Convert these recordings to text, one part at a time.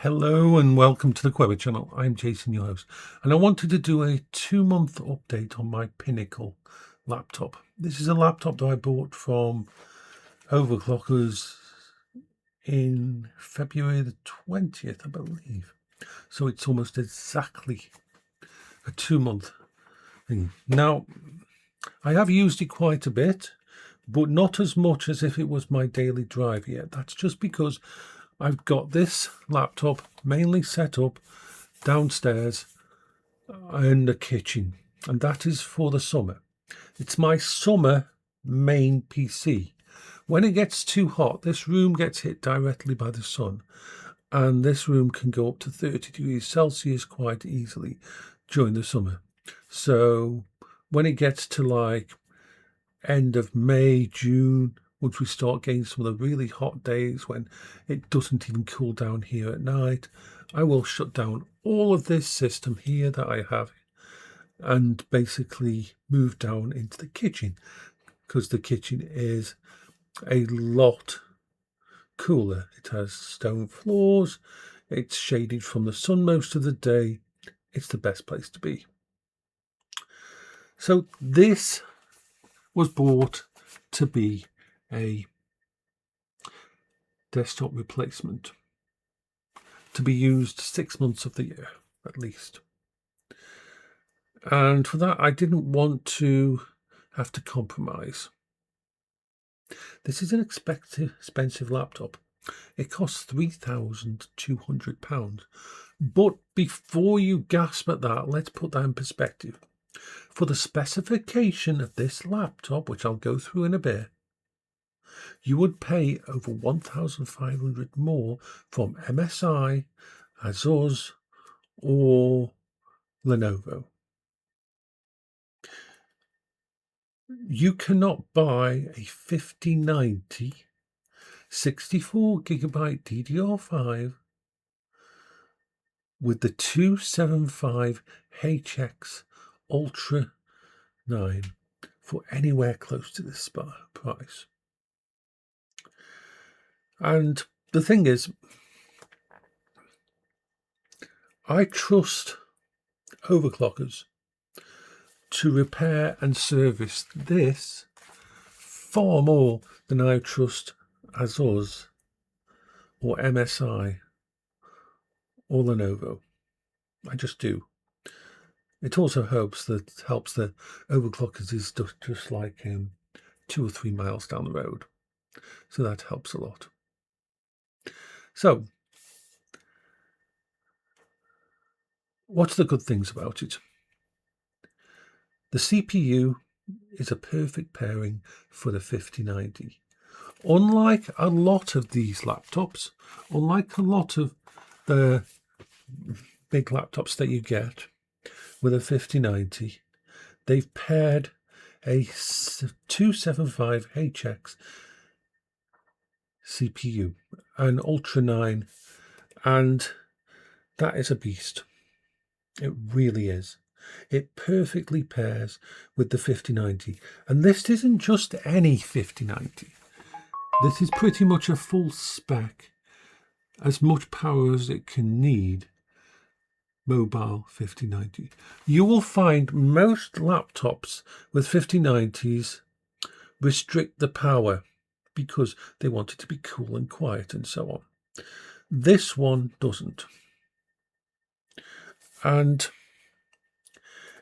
Hello and welcome to the Quingo channel. I'm Jason, your host, and I wanted to do a 2-month update on my Pinnacle laptop. This is a laptop that I bought from Overclockers in February the 20th, I believe. So it's almost exactly a 2-month thing. Now, I have used it quite a bit, but not as much as if it was my daily drive yet. That's just because I've got this laptop mainly set up downstairs in the kitchen, and that is for the summer. It's my summer main PC. When it gets too hot, this room gets hit directly by the sun, and this room can go up to 30 degrees Celsius quite easily during the summer. So when it gets to like end of May, June, once we start getting some of the really hot days when it doesn't even cool down here at night, I will shut down all of this system here that I have and basically move down into the kitchen, because the kitchen is a lot cooler. It has stone floors, it's shaded from the sun most of the day. It's the best place to be. So this was bought to be a desktop replacement to be used 6 months of the year at least, and for that I didn't want to have to compromise. This is an expensive laptop. It costs £3,200, but before you gasp at that, let's put that in perspective. For the specification of this laptop, which I'll go through in a bit, you would pay over $1,500 more from MSI, Azeal, or Lenovo. You cannot buy a 5090 64GB DDR5 with the 275HX Ultra 9 for anywhere close to this price. And the thing is, I trust Overclockers to repair and service this far more than I trust Azeal or MSI or Lenovo. I just do. It also helps the Overclockers is just like 2 or 3 miles down the road, so that helps a lot. So, what's the good things about it? The CPU is a perfect pairing for the 5090. Unlike a lot of these laptops, unlike a lot of the big laptops that you get with a 5090, they've paired a 275HX CPU, an Ultra 9, and that is a beast. It really is. It perfectly pairs with the 5090, and this isn't just any 5090. This is pretty much a full spec, as much power as it can need, mobile 5090. You will find most laptops with 5090s restrict the power because they want it to be cool and quiet and so on. This one doesn't. And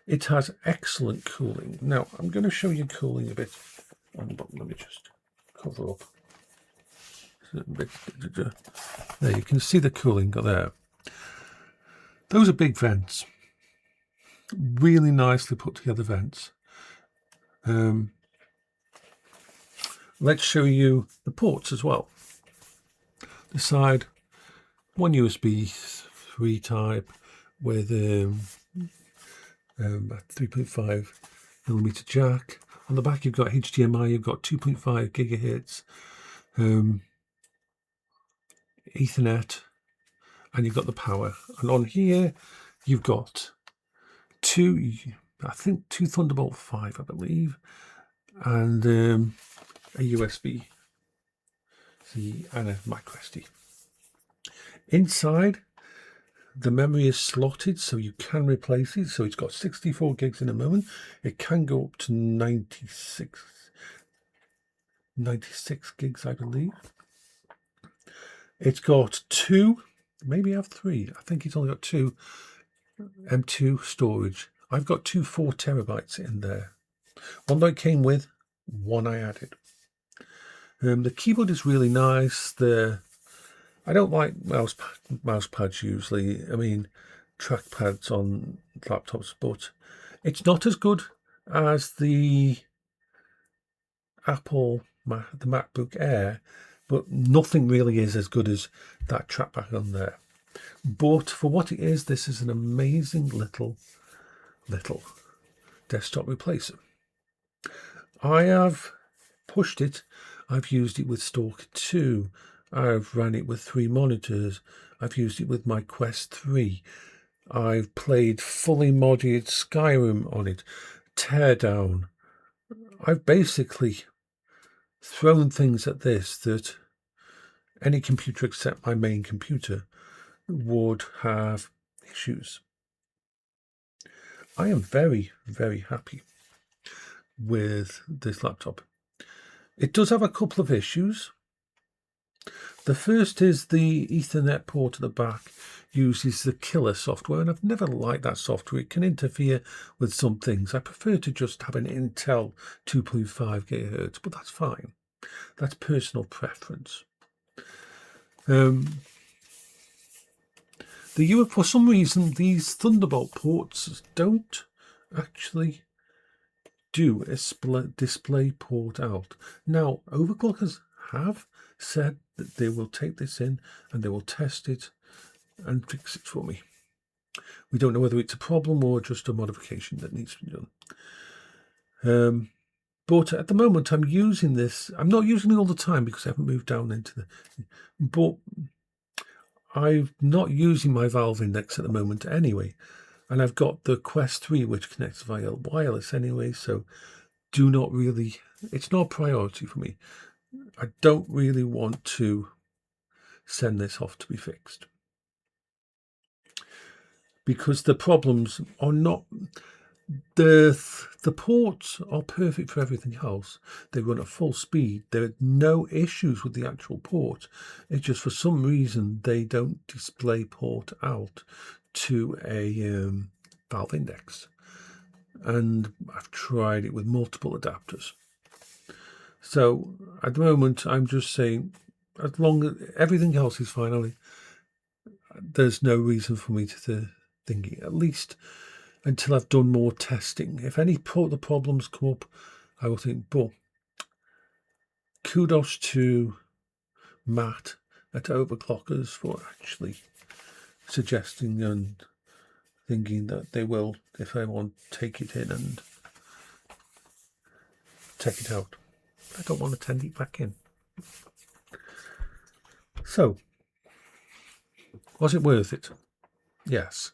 it has excellent cooling. Now, I'm going to show you cooling a bit on the bottom. Let me just cover up. There, you can see the cooling there. Those are big vents. Really nicely put together vents. Let's show you the ports as well. The side, one USB 3 type with a 3.5mm jack. On the back you've got HDMI, you've got 2.5 gigahertz, Ethernet, and you've got the power. And on here you've got two Thunderbolt 5, I believe, and a USB-C and a micro SD. Inside The memory is slotted, so you can replace it. So it's got 64 gigs in a moment. It can go up to 96 gigs, I believe. It's got two, maybe I have three. I think it's only got two M2 storage. I've got two 4 terabytes in there. One that it came with, one I added. The keyboard is really nice. I don't like mouse pads usually. I mean, trackpads on laptops, but it's not as good as the the MacBook Air, but nothing really is as good as that trackpad on there. But for what it is, this is an amazing little desktop replacer. I have pushed it. I've used it with Stalker 2. I've ran it with 3 monitors. I've used it with my Quest 3. I've played fully modded Skyrim on it. Teardown. I've basically thrown things at this that any computer except my main computer would have issues. I am very, very happy with this laptop. It does have a couple of issues. The first is the Ethernet port at the back uses the killer software, and I've never liked that software. It can interfere with some things. I prefer to just have an Intel 2.5 GHz, but that's fine. That's personal preference. For some reason, these Thunderbolt ports don't actually do a display port out. Now, overclockers have said that they will take this in and they will test it and fix it for me. We don't know whether it's a problem or just a modification that needs to be done. But at the moment, I'm using this. I'm not using it all the time because I haven't moved down into the. But I'm not using my Valve Index at the moment anyway. And I've got the Quest 3, which connects via wireless anyway. So it's not a priority for me. I don't really want to send this off to be fixed, because the problems are not. The ports are perfect for everything else. They run at full speed. There are no issues with the actual port. It's just for some reason they don't display port out to a Valve Index. And I've tried it with multiple adapters. So at the moment, I'm just saying, as long as everything else is fine, there's no reason for me to think, at least until I've done more testing. If any the problems come up, I will think, but kudos to Matt at Overclockers for actually suggesting and thinking that they will, if I want, take it in and take it out. I don't want to send it back in. So, was it worth it? Yes.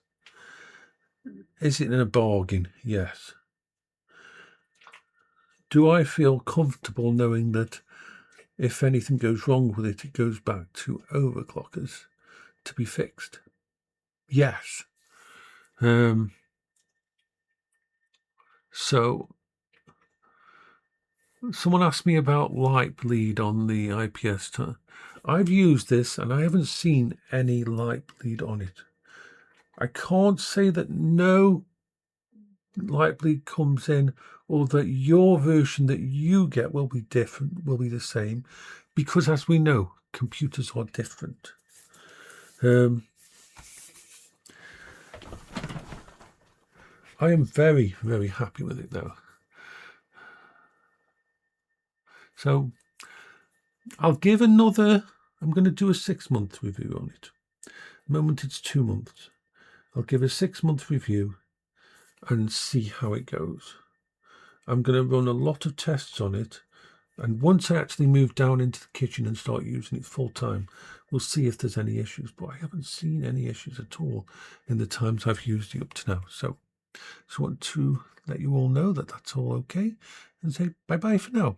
Is it in a bargain? Yes. Do I feel comfortable knowing that if anything goes wrong with it, it goes back to Overclockers to be fixed? Yes. So, someone asked me about light bleed on the IPS. I've used this and I haven't seen any light bleed on it. I can't say that no light bleed comes in, or that your version that you get will be different, will be the same, because as we know, computers are different. I am very, very happy with it though. So I'll give I'm going to do a 6-month review on it. At the moment it's 2 months. I'll give a 6-month review and see how it goes. I'm going to run a lot of tests on it, and once I actually move down into the kitchen and start using it full time, we'll see if there's any issues. But I haven't seen any issues at all in the times I've used it up to now. So I want to let you all know that that's all okay and say bye-bye for now.